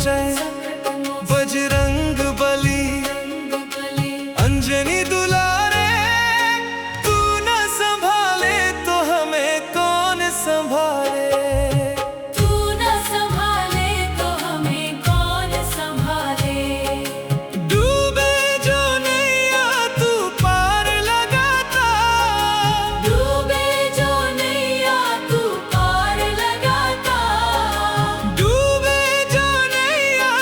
मोचन बजरंग बली अंजनी दुलारे, तू न संभाले तो हमें कौन संभाले। तू न संभाले तो हमें कौन संभाले। डूबे जो नैया तू पार लगाता, डूबे जो नैया तू पार लगाता। डूबे जो नैया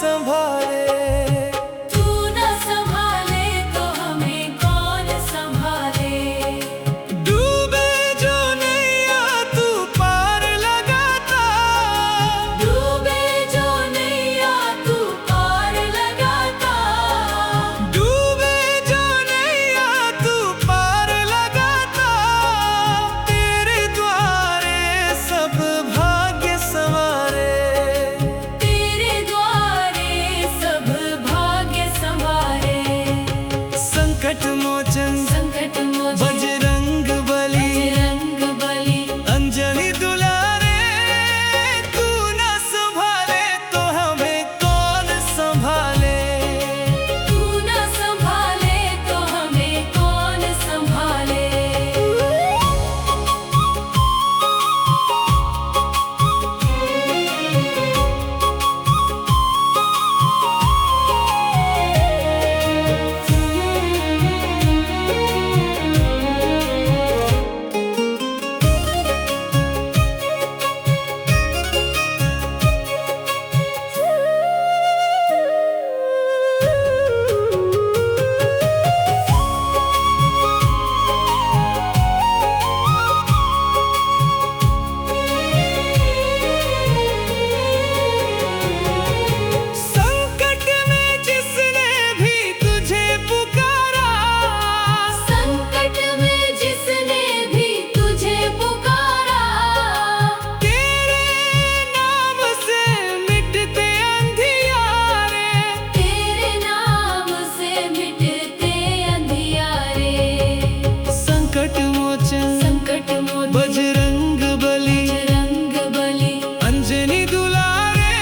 संभाले। तू न संभाले तो हमें कौन संभाले। डूबे जो नैया तू पार लगाता, डूबे जो नैया तू पार लगाता। डूबे जो नैया तू पार लगाता, तेरे द्वारे सब भाग्य संवारे। तेरे द्वारे सब भाग्य संवारे। संकट मोचन संकट मोचन बजरंग बली, बजरंग बली। अंजनी दुलारे, तू न संभाले तो हमें कौन संभाले। तू न संभाले तो हमें कौन संभाले। संकट में जिसने भी तुझे पुकारा, संकट में जिसने भी तुझे पुकारा। तेरे नाम से मिटते अंधियारे। तेरे नाम से मिटते अंधियारे। संकट मोचन संकट मोचन बजरंग बली, बजरंग बली। अंजनी दुलारे,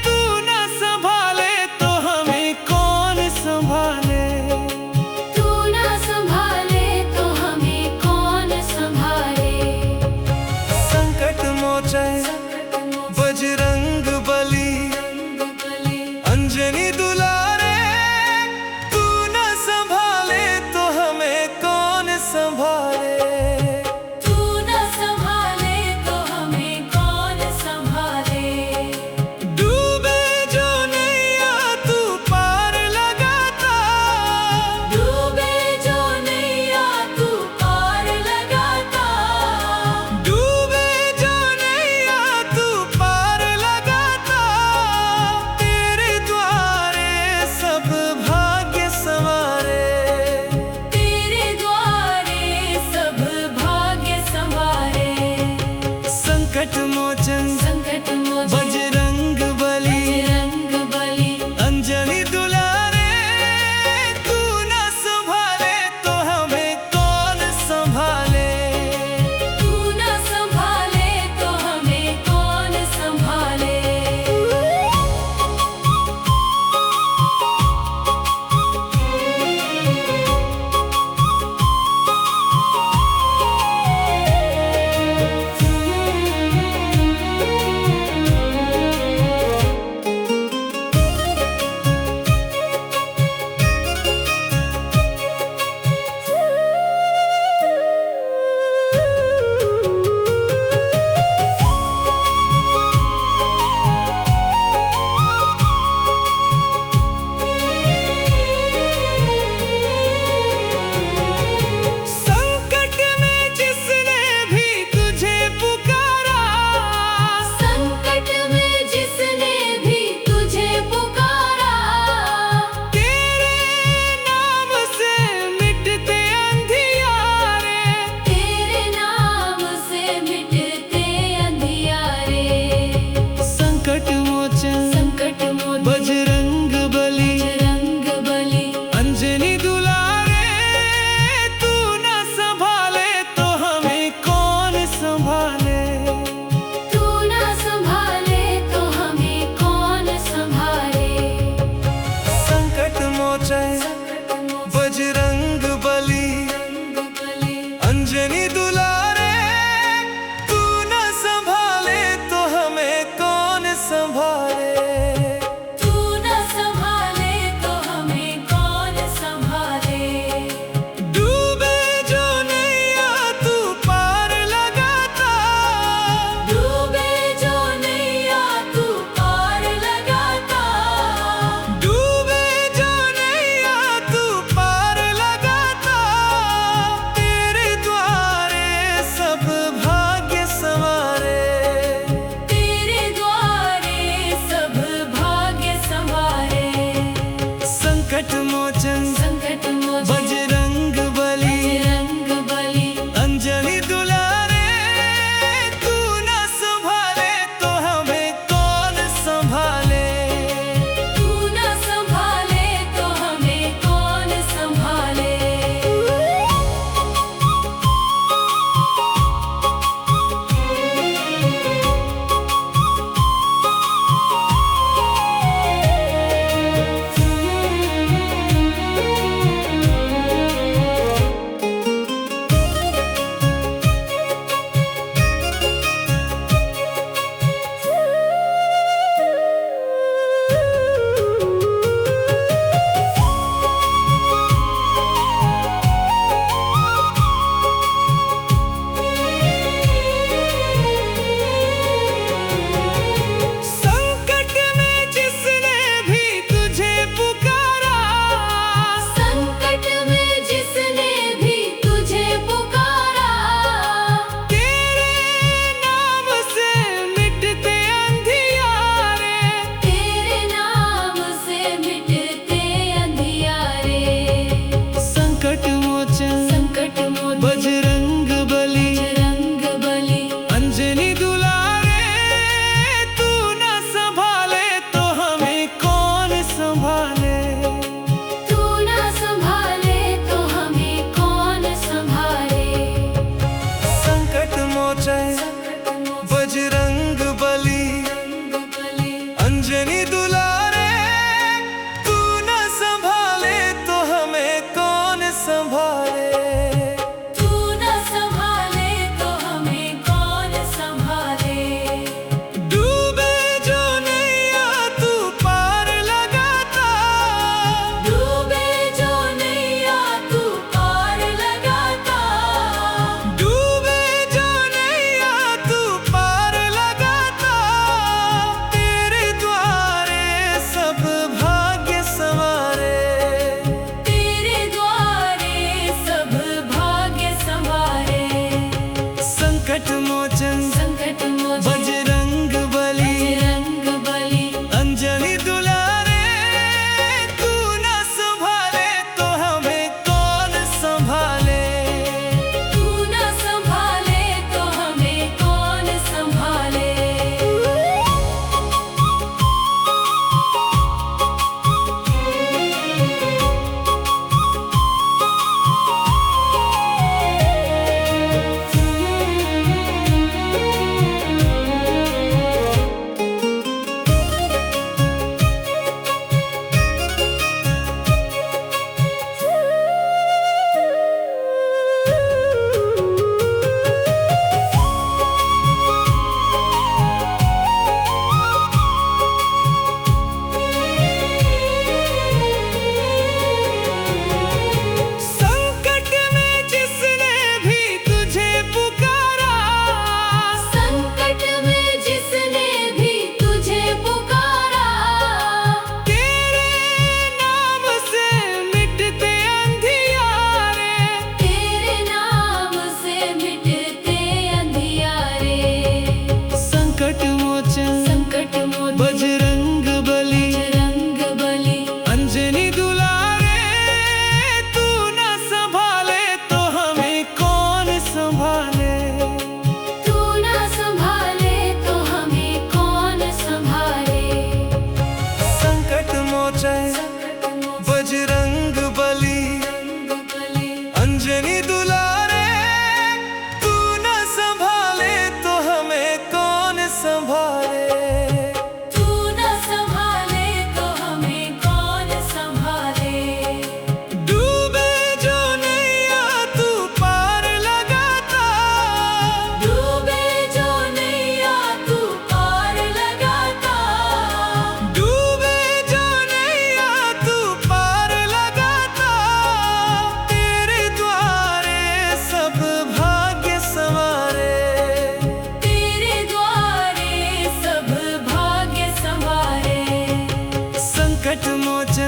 तू न संभाले तो हमें कौन संभाले। तू न संभाले तो हमें कौन संभाले। संकट मोचन संकट मोचन बजरंग बली, बजरंग बली। अंजनी दुलारे, तू न संभाले तो हमें कौन संभाले। तू न संभाले तो हमें कौन संभाले। डूबे जो नैया तू पार लगाता, डूबे जो नैया तू पार लगाता। डूबे जो नैया तू पार लगाता, तेरे द्वारे सब भाग्य संवारे। तेरे द्वारे सब भाग्य संवारे। संकट मोचन संकट मोचन बजरंग बली, बजरंग बली। अंजनी दुलारे, तू न संभाले तो हमें कौन संभाले। तू न संभाले तो हमें कौन संभाले। संकट मोचन संकट मोचन बजरंग बली बजरंग बली अंजनी दुलारे तू न संभाले तो हमें कौन संभाले। तू न संभाले तो हमें कौन संभाले। संकट में जिसने भी तुझे पुकारा संकट में जिसने भी तुझे पुकारा तेरे नाम से मिटते अंधियारे। तेरे नाम से मिटते अंधियारे। संकट मोचन संकट मोचन बजरंग बली बजरंग बली अंजनी दुलारे तू न संभाले तो हमें कौन संभाले। तू न संभाले तो हमें कौन संभाले। संकट मोचन संकट मोचन बजरंग बली बजरंग बली अंजनी दुलारे तू न संभाले तो हमें कौन संभाले। तू न संभाले तो हमें कौन संभाले। डूबे जो नैया तू पार लगाता डूबे जो नैया तू पार लगाता डूबे जो नैया तू पार लगाता तेरे द्वारे सब भाग्य संवारे। तेरे द्वारे सब भाग्य संवारे। संकट मोचन संकट मोचन बजरंग बली बजरंग बली अंजनी दुलारे तू न संभाले तो हमें कौन संभाले। तू न संभाले तो हमें कौन संभाले। संकट में जिसने भी तुझे पुकारा संकट में जिसने भी तुझे पुकारा तेरे नाम से मिटते अंधियारे। तेरे नाम से मिटते अंधियारे। संकट मोचन संकट मोचन बजरंग बली बजरंग बली अंजनी दुलारे तू न संभाले तो हमें कौन संभाले। तू न संभाले तो हमें कौन संभाले। संकट मोचन संकट मोचन बजरंग बली बजरंग बली अंजनी दुलारे तू न संभाले तो हमें कौन संभाले। तू न संभाले तो हमें कौन संभाले। डूबे जो नैया तू पार लगाता डूबे जो नैया तू पार लगाता डूबे जो नैया तू पार लगाता तेरे द्वारे सब भाग्य संवारे। तेरे द्वारे सब भाग्य संवारे। संकट मोचन